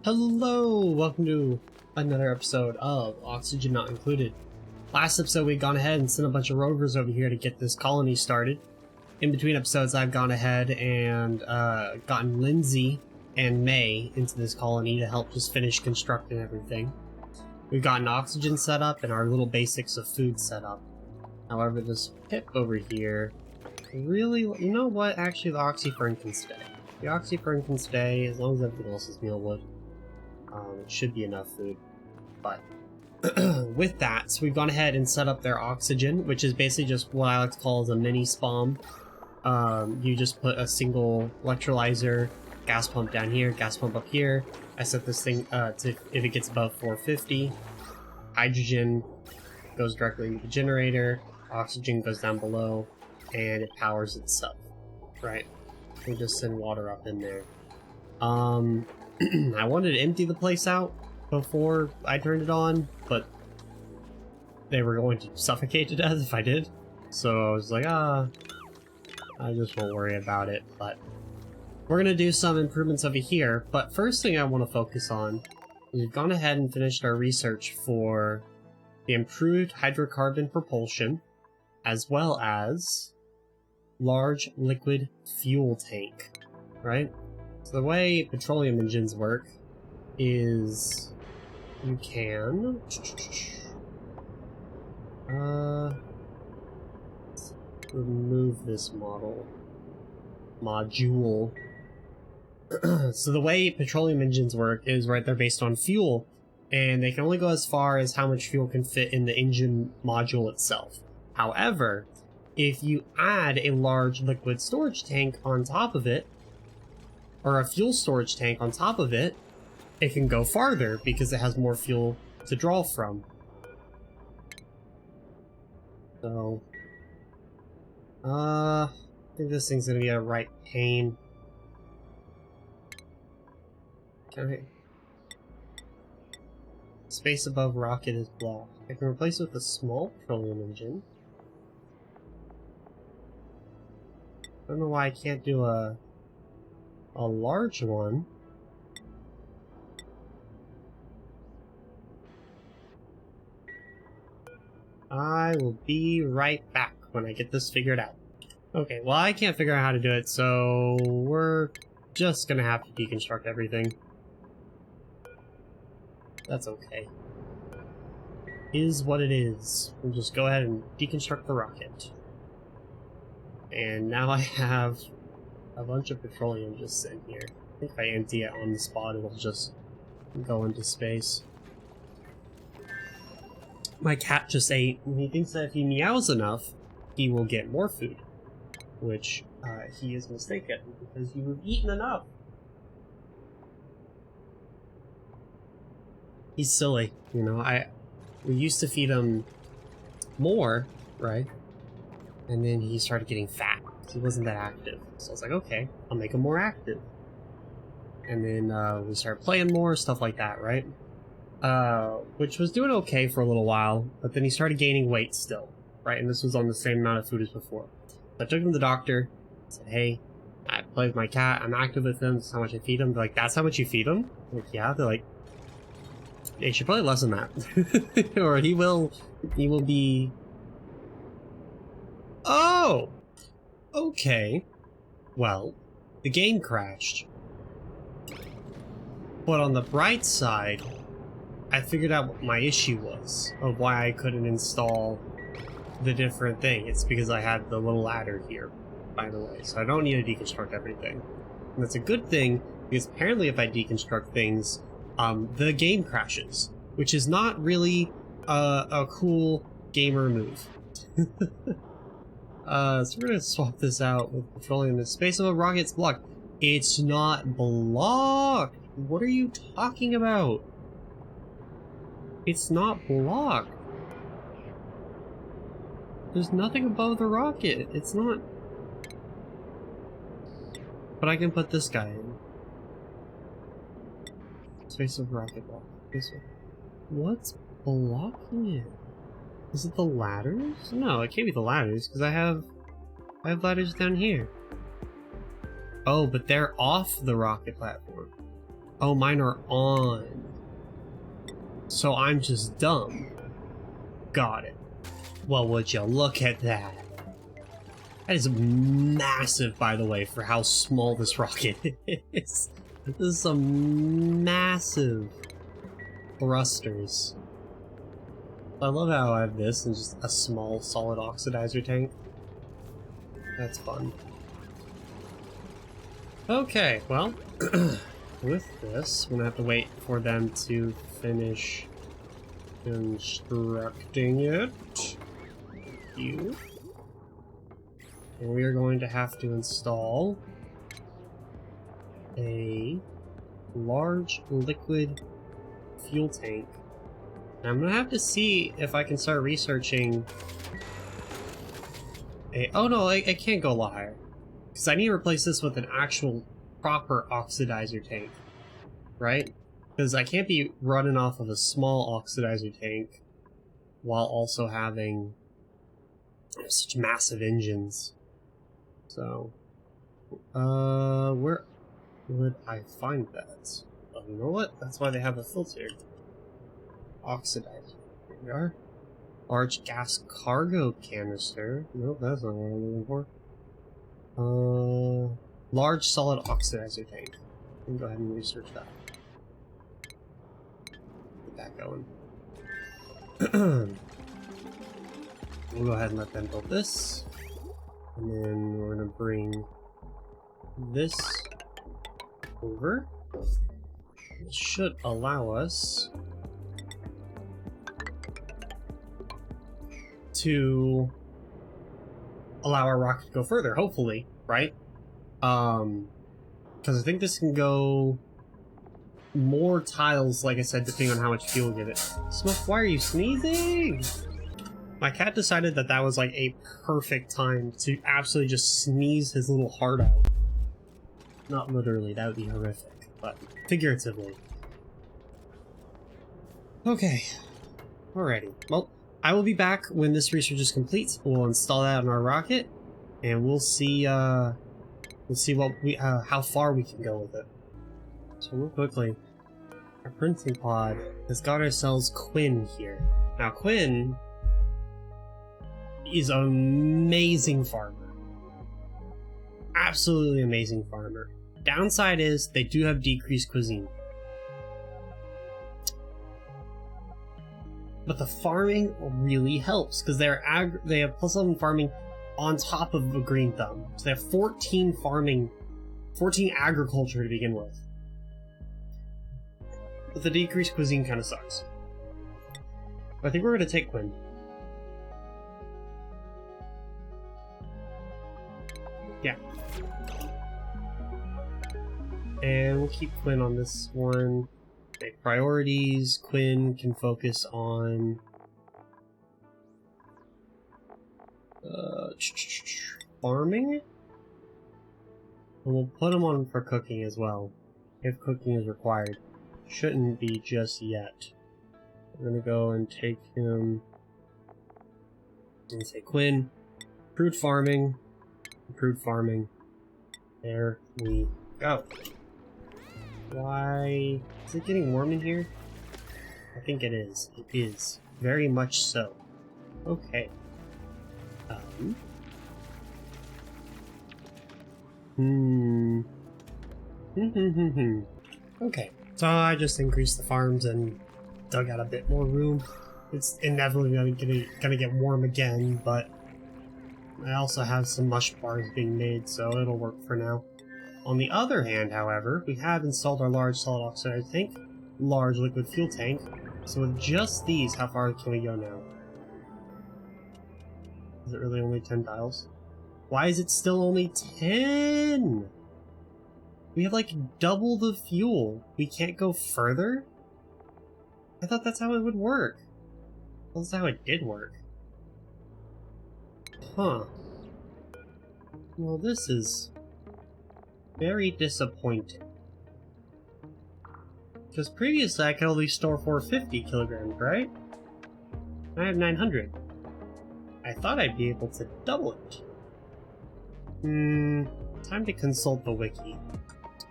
Hello! Welcome to another episode of Oxygen Not Included. Last episode we'd gone ahead and sent a bunch of rovers over here to get this colony started. In between episodes I've gone ahead and gotten Lindsay and May into this colony to help just finish constructing everything. We've gotten oxygen set up and our little basics of food set up. However, this pip over here, really, you know what, actually the oxyfern can stay. The oxyfern can stay as long as everything else is mealwood. It should be enough food, but with that, so we've gone ahead and set up their oxygen, which is basically just what I like to call as a mini spawn. You just put a single electrolyzer, gas pump down here, gas pump up here. I set this thing to if it gets above 450, hydrogen goes directly into the generator, oxygen goes down below, and it powers itself. Right? We just send water up in there. I wanted to empty the place out before I turned it on, but they were going to suffocate to death if I did. So I was like, I just won't worry about it. But we're going to do some improvements over here. But first thing I want to focus on is we've gone ahead and finished our research for the improved hydrocarbon propulsion, as well as large liquid fuel tank, right? So the way petroleum engines work is you can remove this module. So the way petroleum engines work is, right, they're based on fuel, and they can only go as far as how much fuel can fit in the engine module itself. However, if you add a large liquid storage tank on top of it, or a fuel storage tank on top of it, it can go farther because it has more fuel to draw from. So, I think this thing's gonna be a right pain. Okay. Space above rocket is blocked. I can replace it with a small petroleum engine. I don't know why I can't do a large one. I will be right back when I get this figured out. Okay, well I can't figure out how to do it, so we're just gonna have to deconstruct everything. That's okay. Is what it is. We'll just go ahead and deconstruct the rocket. And now I have a bunch of petroleum just sitting here. I think if I empty it on the spot, it'll just go into space. My cat just ate, and he thinks that if he meows enough, he will get more food. Which, he is mistaken, because you have eaten enough. He's silly, you know, we used to feed him more, right? And then he started getting fat. He wasn't that active. So I was like, okay, I'll make him more active. And then we started playing more, stuff like that, right? Which was doing okay for a little while, but then he started gaining weight still, right? And this was on the same amount of food as before. So I took him to the doctor, said, hey, I play with my cat, I'm active with him, this is how much I feed him. They're like, that's how much you feed him? I'm like, yeah. They're like, yeah, you should probably less than that. Or he will be... Oh! Okay. Well, the game crashed. But on the bright side, I figured out what my issue was of why I couldn't install the different thing. It's because I had the little ladder here, by the way, so I don't need to deconstruct everything. And that's a good thing, because apparently if I deconstruct things, the game crashes, which is not really a cool gamer move. So we're gonna swap this out with petroleum. The space of a rocket's blocked. It's not blocked! What are you talking about? It's not blocked. There's nothing above the rocket. It's not... But I can put this guy in. Space of rocket block. This one. What's blocking it? Is it the ladders? No, it can't be the ladders, because I have ladders down here. Oh, but they're off the rocket platform. Oh, mine are on. So I'm just dumb. Got it. Well, would you look at that? That is massive, by the way, for how small this rocket is. This is some massive thrusters. I love how I have this and just a small solid oxidizer tank. That's fun. Okay, well, with this, we're gonna have to wait for them to finish constructing it. And we are going to have to install a large liquid fuel tank. And I'm gonna have to see if I can start researching a... Oh no, I can't go a lot higher. Because I need to replace this with an actual proper oxidizer tank. Right? Because I can't be running off of a small oxidizer tank while also having such massive engines. So, where would I find that? Oh, you know what? That's why they have a filter. Oxidizer. Here we are. Large gas cargo canister. Nope, that's not what I'm looking for. Large solid oxidizer tank. Let me go ahead and research that. Get that going. We'll go ahead and let them build this. And then we're gonna bring this over. This should allow us to allow our rocket to go further, hopefully, right? Because I think this can go more tiles, like I said, depending on how much fuel we give it. Smoke, why are you sneezing? My cat decided that that was like a perfect time to absolutely just sneeze his little heart out. Not literally, that would be horrific, but figuratively. Okay, alrighty. Well, I will be back when this research is complete. We'll install that on our rocket, and we'll see what we how far we can go with it. So real quickly, our printing pod has got ourselves Quinn here. Now Quinn is an amazing farmer. Absolutely amazing farmer. Downside is they do have decreased cuisine. But the farming really helps because they have +11 farming on top of a green thumb. So they have 14 agriculture to begin with. But the decreased cuisine kind of sucks. But I think we're going to take Quinn. Yeah. And we'll keep Quinn on this one. Make priorities. Quinn can focus on farming. And we'll put him on for cooking as well, if cooking is required. Shouldn't be just yet. We're gonna go and take him and say Quinn, improved farming. There we go. Why is it getting warm in here? I think it is. It is very much so. Okay. Okay. So I just increased the farms and dug out a bit more room. It's inevitably gonna get warm again, but I also have some mush bars being made, so it'll work for now. On the other hand, however, we have installed our large solid oxide tank, large liquid fuel tank, so with just these, how far can we go now? Is it really only 10 tiles? Why is it still only 10? We have like double the fuel. We can't go further? I thought that's how it would work. Well, that's how it did work. Huh. Well, this is very disappointing. Because previously I could only store 450 kilograms, right? I have 900. I thought I'd be able to double it. Time to consult the wiki.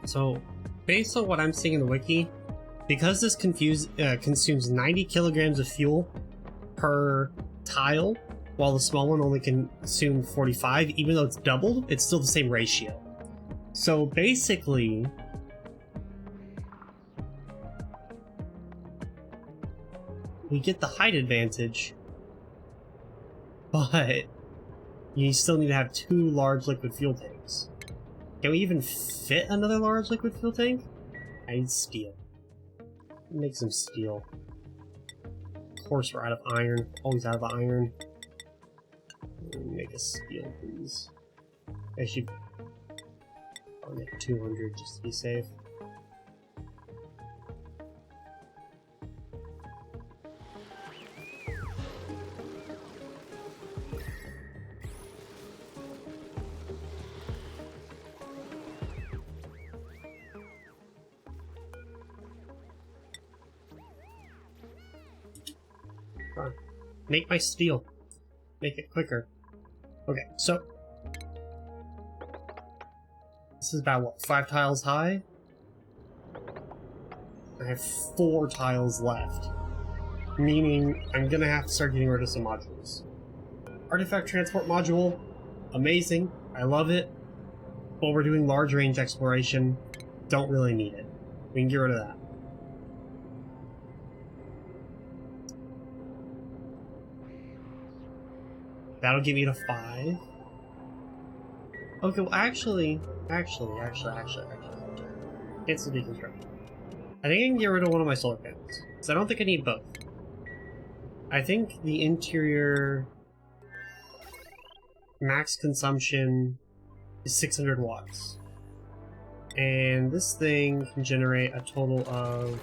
So, based on what I'm seeing in the wiki, because this consumes 90 kilograms of fuel per tile, while the small one only consumes 45, even though it's doubled, it's still the same ratio. So basically, we get the height advantage, but you still need to have 2 large liquid fuel tanks. Can we even fit another large liquid fuel tank? I need steel. Make some steel. Of course we're out of iron. Always out of iron. Make a steel, please. I should... I'll make 200 just to be safe. Make my steel. Make it quicker. Okay, so this is about what, 5 tiles high? I have 4 tiles left, meaning I'm gonna have to start getting rid of some modules. Artifact transport module, amazing, I love it, but we're doing large range exploration, don't really need it. We can get rid of that. That'll give me to 5. Okay, well actually. Cancel deconstruction. I think I can get rid of one of my solar panels, because I don't think I need both. I think the interior max consumption is 600 watts. And this thing can generate a total of...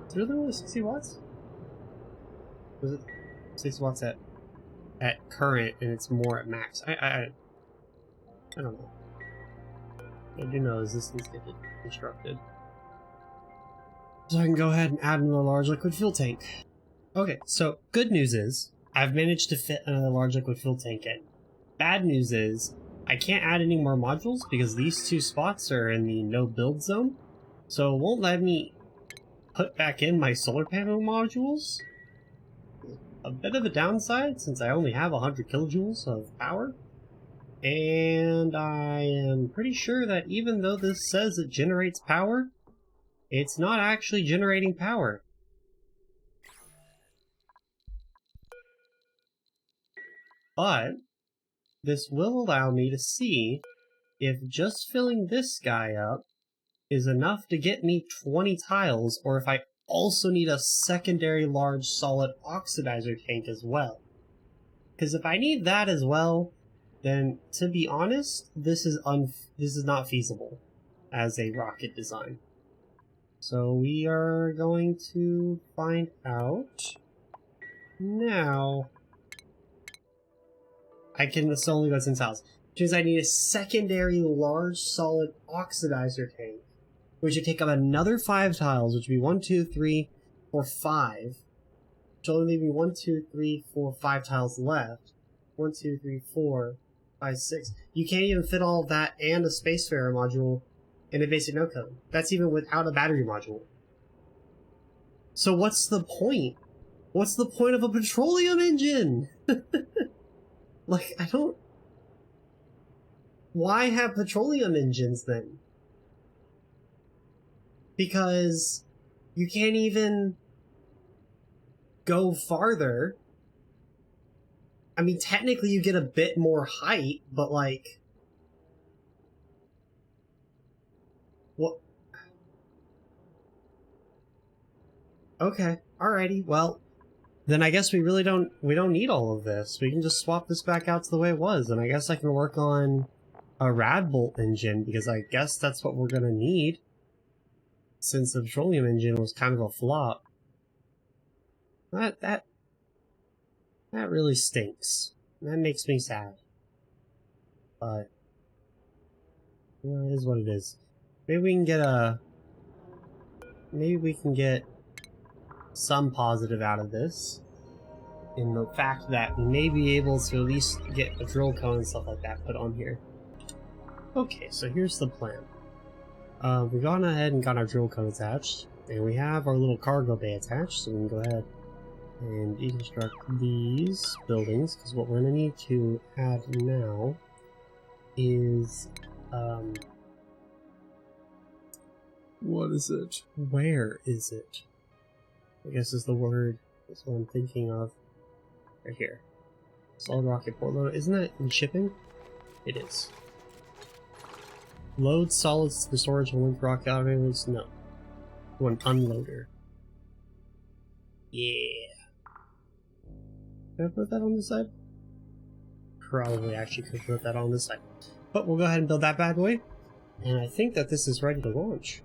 Is it really only 60 watts? Was it 60 watts at current and it's more at max? I don't know. I do know this needs to get constructed. So I can go ahead and add another large liquid fuel tank. Okay, so good news is I've managed to fit another large liquid fuel tank in. Bad news is I can't add any more modules because these 2 spots are in the no build zone. So it won't let me put back in my solar panel modules. A bit of a downside since I only have 100 kilojoules of power. And I am pretty sure that even though this says it generates power, it's not actually generating power. But this will allow me to see if just filling this guy up is enough to get me 20 tiles, or if I also need a secondary large solid oxidizer tank as well. Because if I need that as well, then to be honest, this is not feasible as a rocket design. So we are going to find out now. This only goes in tiles, which means I need a secondary large solid oxidizer tank, which would take up another 5 tiles, which would be 1, 2, 3, 4, 5. Which will only leave me 1, 2, 3, 4, 5 tiles left. 1, 2, 3, 4, 5, 6. You can't even fit all of that and a spacefarer module in a basic no code. That's even without a battery module. So what's the point? What's the point of a petroleum engine? Like, I don't... Why have petroleum engines then? Because you can't even go farther. I mean, technically you get a bit more height, but like... What? Okay, alrighty, well, then I guess we don't need all of this. We can just swap this back out to the way it was, and I guess I can work on a rad bolt engine, because I guess that's what we're gonna need, since the petroleum engine was kind of a flop. That really stinks. That makes me sad. But, you know, it is what it is. Maybe we can get some positive out of this. in the fact that we may be able to at least get a drill cone and stuff like that put on here. Okay, so here's the plan. We've gone ahead and got our drill cone attached, and we have our little cargo bay attached, so we can go ahead and deconstruct these buildings, because what we're going to need to add now is, what is it? Where is it? I guess is the word, that's what I'm thinking of. Right here. Solid rocket port loader. Isn't that in shipping? It is. Load solids to the storage and link rocket operators? No. One unloader. Yeah. Can I put that on this side? Probably actually could put that on this side. But we'll go ahead and build that bad boy. And I think that this is ready to launch.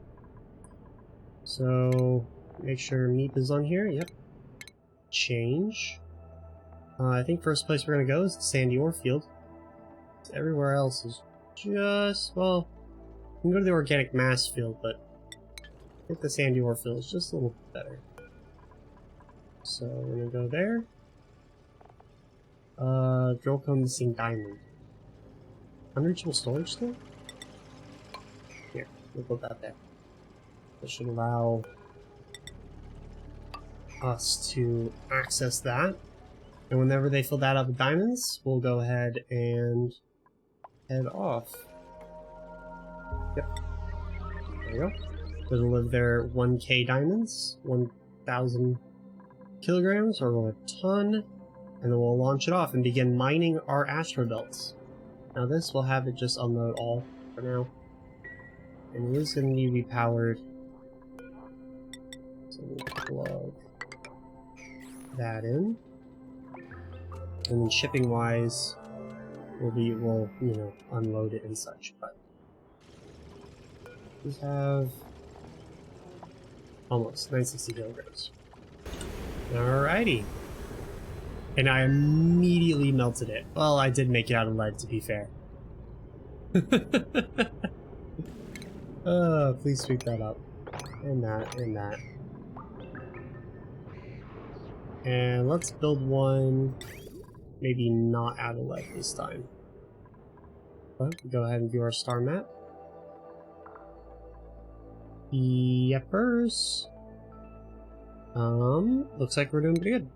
So, make sure MEEP is on here. Yep. Change. I think first place we're going to go is the sandy ore field. Everywhere else is just, well, we can go to the organic mass field, but I think the sandy ore field is just a little bit better. So we're going to go there. Drill cone missing diamond. Unreachable storage still? Here, we'll put that there. That should allow us to access that. And whenever they fill that up with diamonds, we'll go ahead and head off. Yep. There we go. It'll live there 1k diamonds, 1,000 kilograms, or a ton, and then we'll launch it off and begin mining our asteroid belts. Now this will have it just unload all for now. And it is going to need to be powered. So we'll plug that in. And then shipping wise, we'll you know, unload it and such, but we have almost 960 kilograms. Alrighty. And I immediately melted it. Well, I did make it out of lead, to be fair. Please sweep that up. And that, and that. And let's build one, maybe not out of lead this time. But go ahead and view our star map. Yepers. Looks like we're doing pretty good.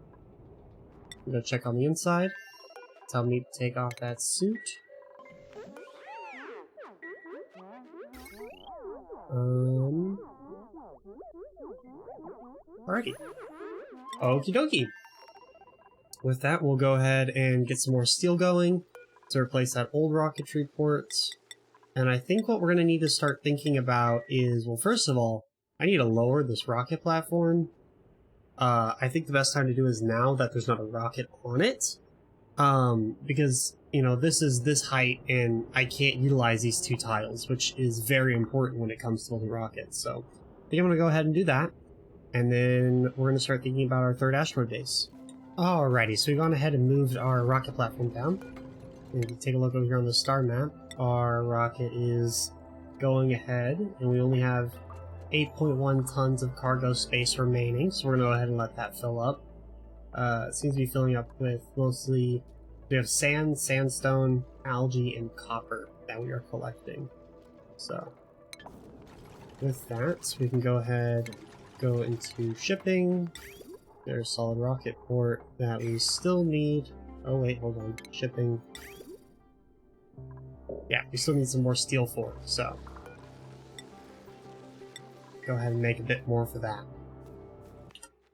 Go check on the inside. Tell me to take off that suit. Alrighty. Okie dokie. With that, we'll go ahead and get some more steel going to replace that old rocketry port. And I think what we're going to need to start thinking about is, well, first of all, I need to lower this rocket platform. I think the best time to do is now that there's not a rocket on it. Because, you know, this is this height and I can't utilize these two tiles, which is very important when it comes to building rockets. So I think I'm going to go ahead and do that. And then we're going to start thinking about our third asteroid base. Alrighty, so we've gone ahead and moved our rocket platform down. And if you take a look over here on the star map, our rocket is going ahead, and we only have 8.1 tons of cargo space remaining, so we're going to go ahead and let that fill up. It seems to be filling up with mostly, we have sand, sandstone, algae, and copper that we are collecting. So, with that, we can go ahead and go into shipping. There's solid rocket port that we still need. Oh wait, hold on. Shipping. Yeah, we still need some more steel for it, so go ahead and make a bit more for that.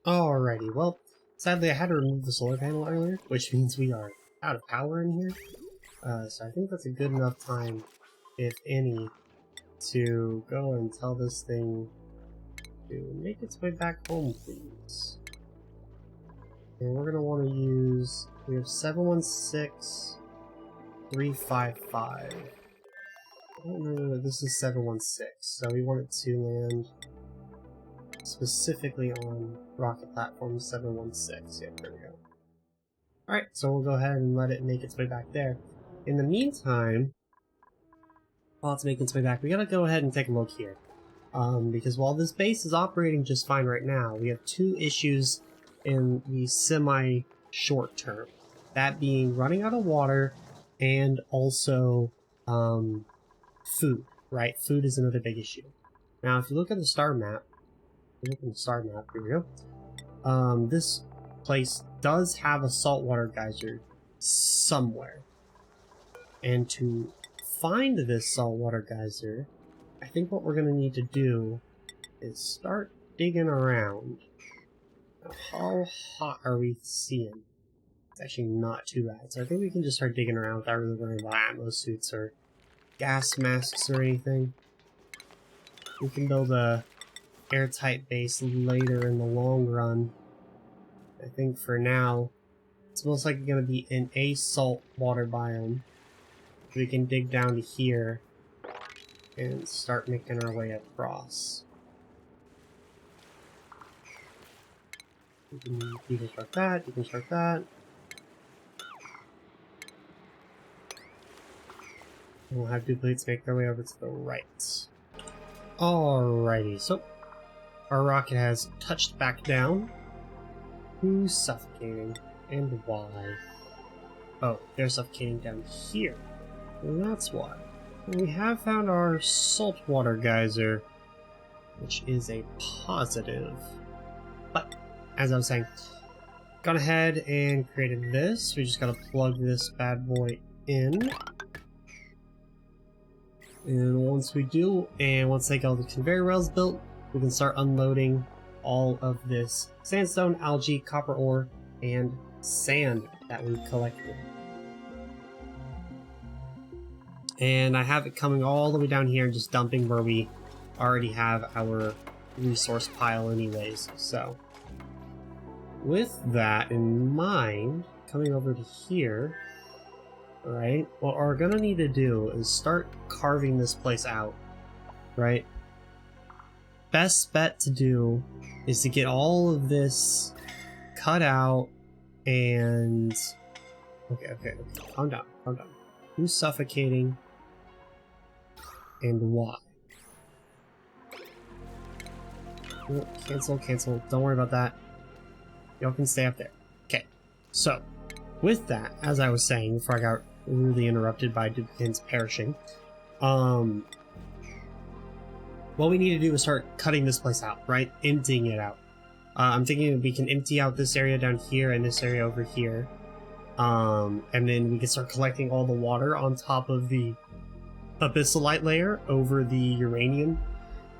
Alrighty, well, sadly I had to remove the solar panel earlier, which means we are out of power in here. So I think that's a good enough time, if any, to go and tell this thing to make its way back home, please. And we're going to want to use, we have 716-355. I don't remember that this is 716, so we want it to land specifically on rocket platform 716. Yep, there we go. Alright, so we'll go ahead and let it make its way back there. In the meantime, while it's making its way back, we gotta go ahead and take a look here. Because while this base is operating just fine right now, we have two issues in the short term. That being running out of water and also food, right? Food is another big issue. Now, if you look at the star map, here we go. This place does have a saltwater geyser somewhere. And to find this saltwater geyser, I think what we're going to need to do is start digging around. Now, how hot are we seeing? It's actually not too bad. So I think we can just start digging around without really worrying about atmo suits or gas masks or anything. We can build a airtight base later in the long run. I think for now, it's most likely going to be in a saltwater biome. We can dig down to here and start making our way across. You can start that, you can start that. And we'll have duplicates make their way over to the right. Alrighty, so our rocket has touched back down. Who's suffocating? And why? Oh, they're suffocating down here. And that's why. And we have found our saltwater geyser, which is a positive. But, as I was saying, gone ahead and created this. We just gotta plug this bad boy in. And once we do, and once they get all the conveyor rails built, we can start unloading all of this sandstone, algae, copper ore, and sand that we've collected. And I have it coming all the way down here and just dumping where we already have our resource pile anyways. So with that in mind, coming over to here, right, what we're gonna need to do is start carving this place out, right? Best bet to do is to get all of this cut out and... Okay, calm down. Who's suffocating? And why? Oh, cancel. Don't worry about that. Y'all can stay up there. Okay, so with that, as I was saying before I got rudely interrupted by duplicates perishing, what we need to do is start cutting this place out, right? Emptying it out. I'm thinking we can empty out this area down here and this area over here. And then we can start collecting all the water on top of the abyssalite layer over the uranium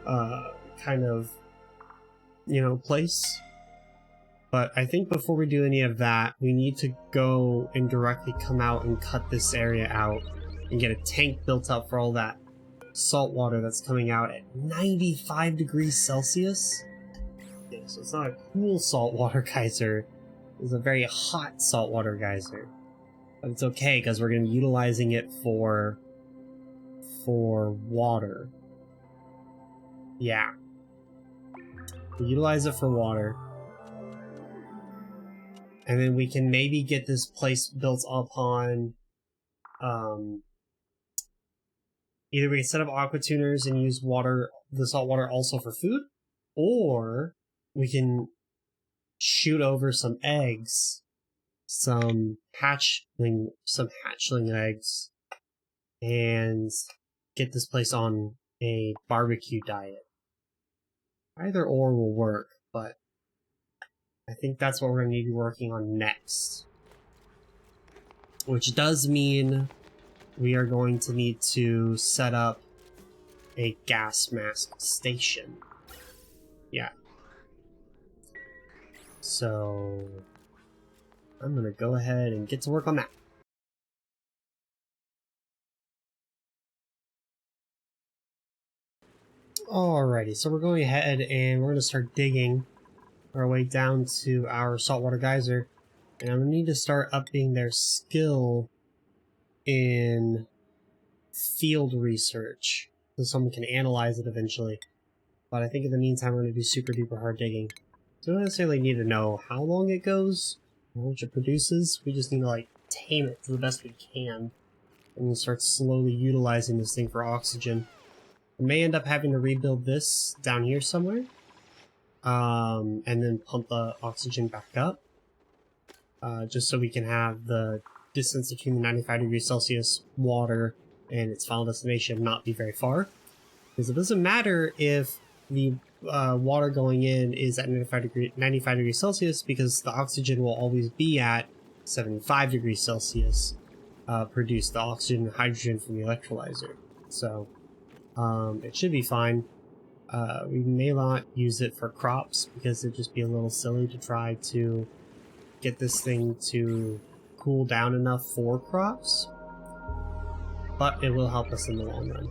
kind of, place. But I think before we do any of that, we need to go and directly come out and cut this area out and get a tank built up for all that salt water that's coming out at 95 degrees Celsius. Yeah, so it's not a cool saltwater geyser. It's a very hot saltwater geyser. But it's okay, because we're going to be utilizing it for water. Yeah. We utilize it for water. And then we can maybe get this place built upon, either we can set up aqua tuners and use the salt water also for food, or we can shoot over some eggs, some hatchling eggs, and get this place on a barbecue diet. Either or will work, but I think that's what we're going to need to be working on next. Which does mean we are going to need to set up a gas mask station. Yeah. So I'm going to go ahead and get to work on that. Alrighty, so we're going ahead and we're going to start digging our way down to our saltwater geyser. And I'm going to need to start upping their skill in field research so someone can analyze it eventually. But I think in the meantime we're going to do super duper hard digging. So we don't necessarily need to know how long it goes, how much it produces. We just need to tame it to the best we can. And then start slowly utilizing this thing for oxygen. We may end up having to rebuild this down here somewhere. And then pump the oxygen back up. just so we can have the distance between the 95 degrees Celsius water and its final destination not be very far. Because it doesn't matter if the water going in is at 95 degrees Celsius, because the oxygen will always be at 75 degrees Celsius, produce the oxygen and hydrogen from the electrolyzer. So it should be fine. We may not use it for crops because it'd just be a little silly to try to get this thing to cool down enough for crops, but it will help us in the long run.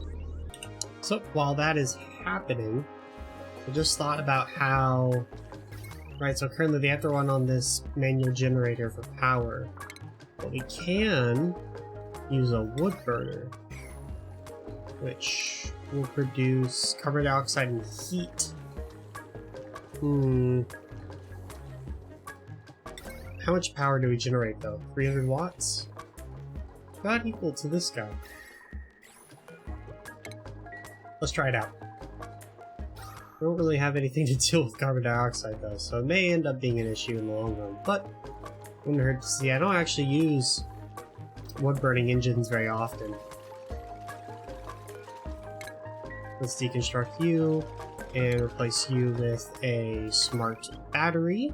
So while that is happening, I just thought about how, right, so currently they have to run on this manual generator for power, but we can use a wood burner, which will produce carbon dioxide and heat. How much power do we generate though? 300 watts? About equal to this guy. Let's try it out. We don't really have anything to deal with carbon dioxide though, so it may end up being an issue in the long run, but wouldn't hurt to see. I don't actually use wood burning engines very often. Let's deconstruct you and replace you with a smart battery.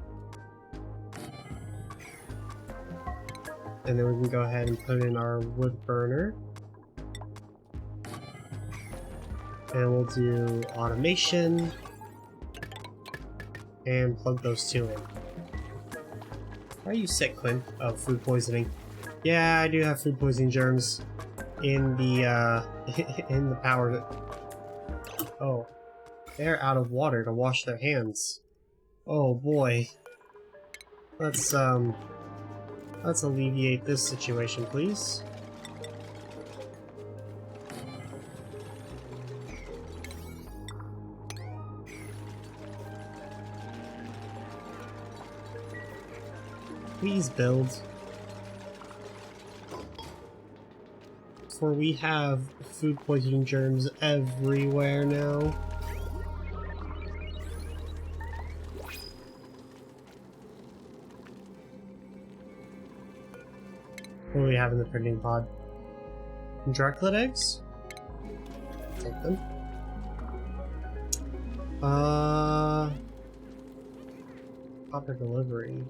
And then we can go ahead and put in our wood burner. And we'll do automation and plug those two in. Why are you sick, Quinn? Oh, food poisoning. Yeah, I do have food poisoning germs in the in the power. Oh, they're out of water to wash their hands. Oh boy. Let's alleviate this situation, please. Please build. For we have food poisoning germs everywhere now. What do we have in the printing pod? Dracula eggs? Take them. Copper delivery.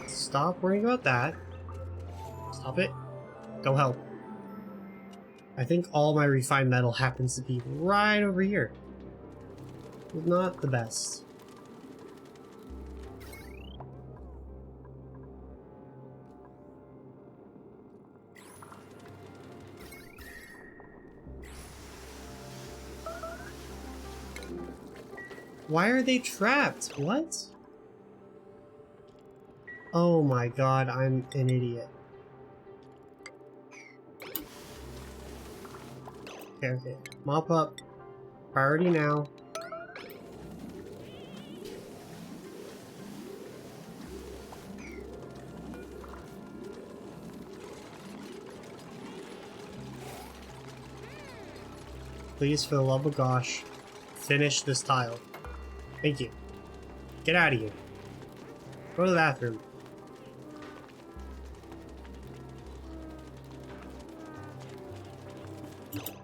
Stop worrying about that. Stop it. Go help. I think all my refined metal happens to be right over here. Not the best. Why are they trapped? What? Oh my god, I'm an idiot. Okay. Mop up. Priority now. Please, for the love of gosh, finish this tile. Thank you. Get out of here. Go to the bathroom.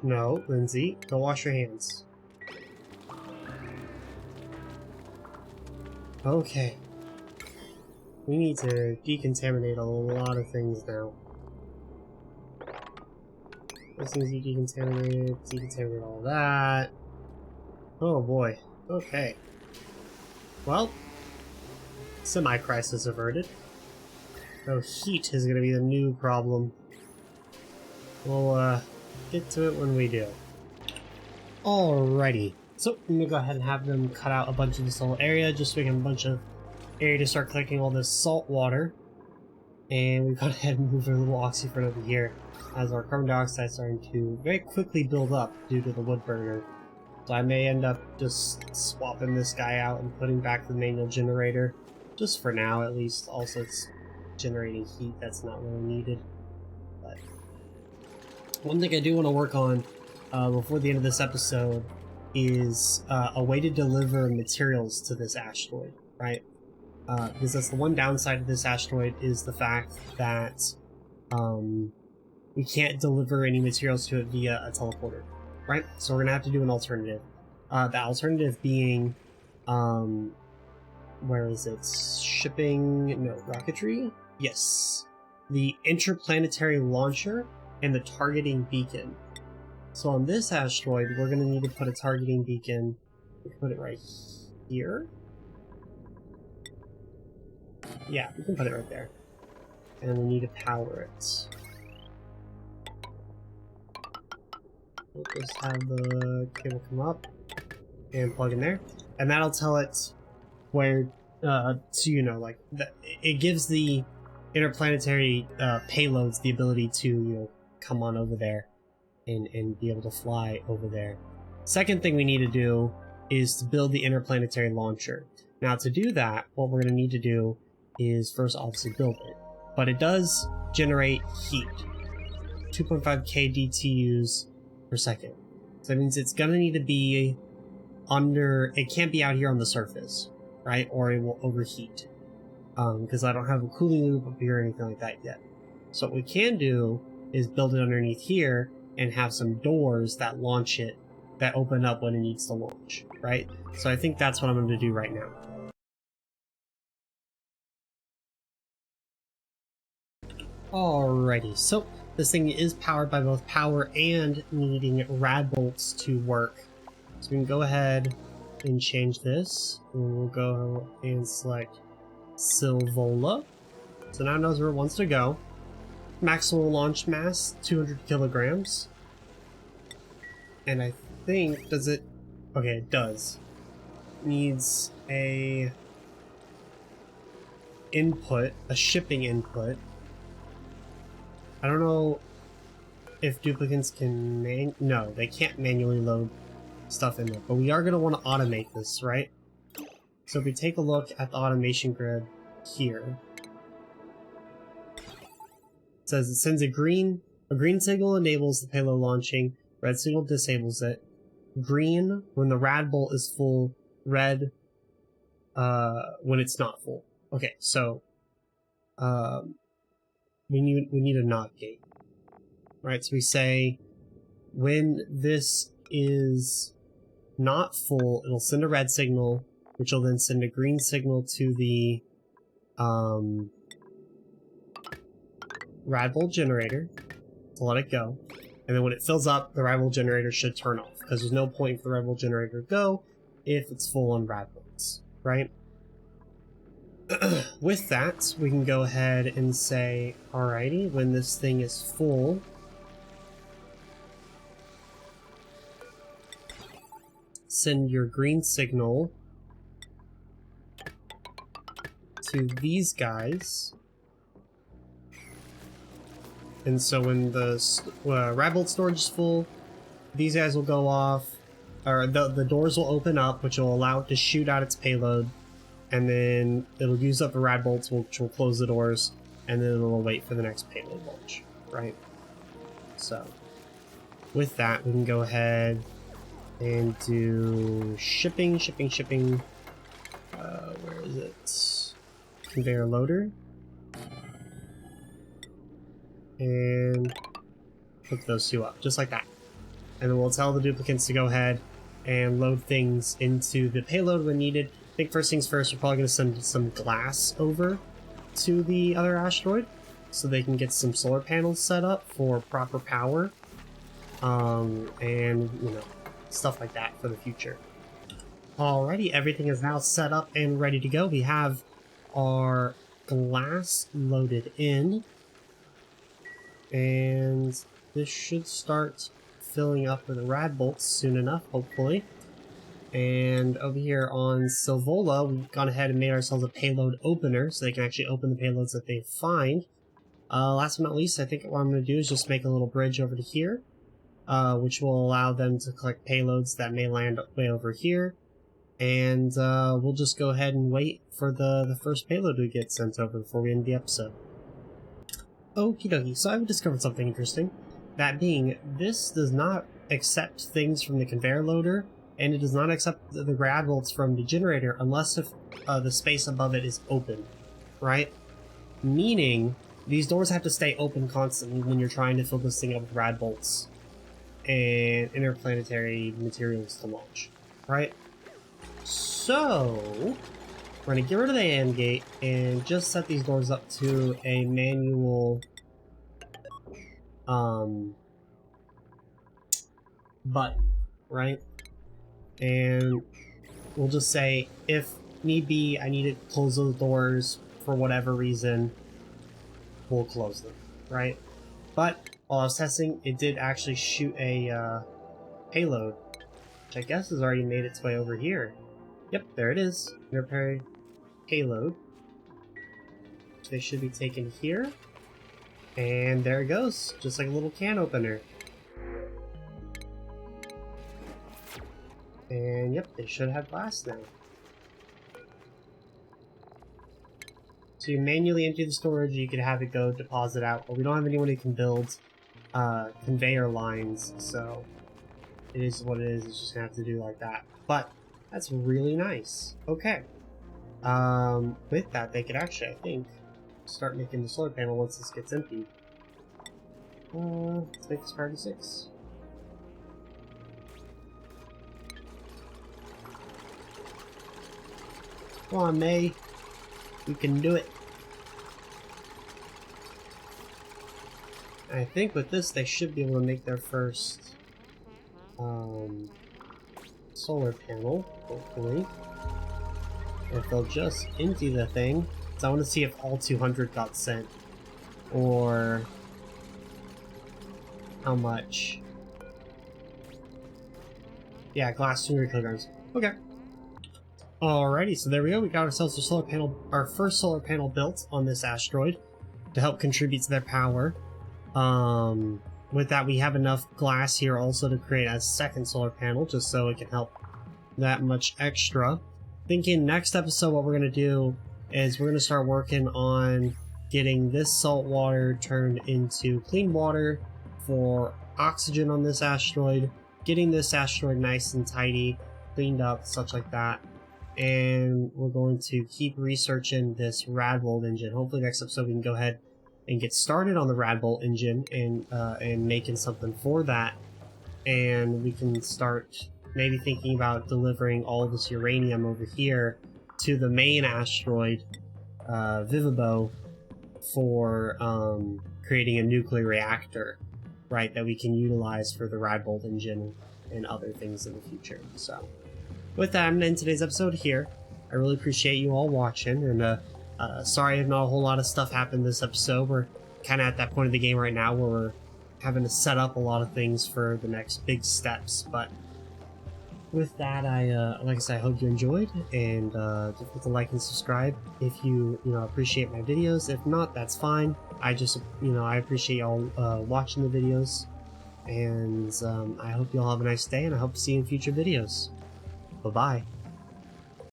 No, Lindsay, go wash your hands. Okay. We need to decontaminate a lot of things now. Those things you decontaminate all that. Oh boy. Okay. Well, semi-crisis averted. So heat is going to be the new problem. We'll get to it when we do. Alrighty. So I'm going to go ahead and have them cut out a bunch of this little area just so we can have a bunch of area to start collecting all this salt water. And we've gone ahead and moved our little oxyfern over here as our carbon dioxide is starting to very quickly build up due to the wood burner. So I may end up just swapping this guy out and putting back the manual generator. Just for now, at least. Also, it's generating heat that's not really needed. But one thing I do want to work on before the end of this episode is a way to deliver materials to this asteroid, right? Because that's the one downside of this asteroid, is the fact that we can't deliver any materials to it via a teleporter, right? So we're gonna have to do an alternative. The alternative being, where is it? Shipping, no, rocketry? Yes. The Interplanetary Launcher and the targeting beacon. So on this asteroid, we're gonna need to put a targeting beacon. We can put it right here. Yeah, we can put it right there. And we need to power it. We'll just have the cable come up and plug in there. And that'll tell it where, so you know, like, it gives the interplanetary payloads the ability to, you know, come on over there and be able to fly over there. Second thing we need to do is to build the interplanetary launcher. Now to do that, what we're going to need to do is first obviously build it. But it does generate heat. 2.5k DTUs per second. So that means it's going to need to be under, it can't be out here on the surface, right? Or it will overheat. Because I don't have a cooling loop up here or anything like that yet. So what we can do is build it underneath here and have some doors that launch it, that open up when it needs to launch, right? So I think that's what I'm going to do right now. Alrighty, so this thing is powered by both power and needing rad bolts to work. So we can go ahead and change this. And we'll go and select Silvola. So now it knows where it wants to go. Maximum launch mass, 200 kilograms. And I think, does it? Okay, it does. Needs a input, a shipping input. I don't know if duplicates can no, they can't manually load stuff in there, but we are going to want to automate this, right? So if we take a look at the automation grid here, it says it sends a green signal enables the payload launching, red signal disables it, green when the rad bolt is full, red when it's not full. Okay, so we need a not gate. Right, so we say when this is not full, it'll send a red signal, which will then send a green signal to the rad bolt generator to let it go. And then when it fills up, the rad bolt generator should turn off, because there's no point for the rad bolt generator to go if it's full on rad bolts, right? With that, we can go ahead and say, alrighty, when this thing is full, send your green signal to these guys. And so when the rad bolt storage is full, these guys will go off, or the doors will open up, which will allow it to shoot out its payload. And then it'll use up the rad bolts, which will close the doors, and then it'll wait for the next payload launch, right? So, with that, we can go ahead and do shipping. Where is it? Conveyor loader. And hook those two up, just like that. And then we'll tell the duplicates to go ahead and load things into the payload when needed. I think first things first, we're probably going to send some glass over to the other asteroid so they can get some solar panels set up for proper power, and you know, stuff like that for the future. Alrighty, everything is now set up and ready to go. We have our glass loaded in, and this should start filling up with rad bolts soon enough, hopefully. And over here on Silvola, we've gone ahead and made ourselves a payload opener so they can actually open the payloads that they find. Last but not least, I think what I'm going to do is just make a little bridge over to here, which will allow them to collect payloads that may land way over here. And we'll just go ahead and wait for the first payload to get sent over before we end the episode. Okie dokie, so I've discovered something interesting. That being, this does not accept things from the conveyor loader and it does not accept the rad bolts from the generator unless if the space above it is open, right? Meaning these doors have to stay open constantly when you're trying to fill this thing up with rad bolts and interplanetary materials to launch, right? So we're going to get rid of the AND gate and just set these doors up to a manual button, right? And we'll just say, if need be, I need to close those doors for whatever reason, we'll close them, right? But while I was testing, it did actually shoot a payload, which I guess has already made its way over here. Yep, there it is. Interplanetary Payload. So they should be taken here. And there it goes, just like a little can opener. And yep, they should have glass now. So you manually empty the storage, you can have it go deposit out, but we don't have anyone who can build conveyor lines, so it is what it is. It's just gonna have to do like that. But that's really nice. Okay. With that, they could actually, I think, start making the solar panel once this gets emptied. Let's make this priority 6. Come on, May. You can do it. I think with this, they should be able to make their first solar panel, hopefully. If they'll just empty the thing. So I want to see if all 200 got sent. Or how much. Yeah, glass 200 kilograms. Okay. Alrighty, so there we go. We got ourselves a solar panel, our first solar panel built on this asteroid to help contribute to their power. With that, we have enough glass here also to create a second solar panel, just so it can help that much extra. Thinking next episode, what we're going to do is we're going to start working on getting this salt water turned into clean water for oxygen on this asteroid, getting this asteroid nice and tidy, cleaned up, such like that. And we're going to keep researching this Radbolt engine. Hopefully next episode we can go ahead and get started on the Radbolt engine and making something for that. And we can start maybe thinking about delivering all of this uranium over here to the main asteroid, Vivibo, for creating a nuclear reactor, right, that we can utilize for the Radbolt engine and other things in the future. So with that, I'm going to end today's episode here. I really appreciate you all watching, and sorry if not a whole lot of stuff happened this episode. We're kind of at that point of the game right now where we're having to set up a lot of things for the next big steps, but with that, like I said, I hope you enjoyed, and don't forget to like and subscribe if you appreciate my videos. If not, that's fine. I just, I appreciate y'all watching the videos, and I hope you all have a nice day, and I hope to see you in future videos. Bye-bye.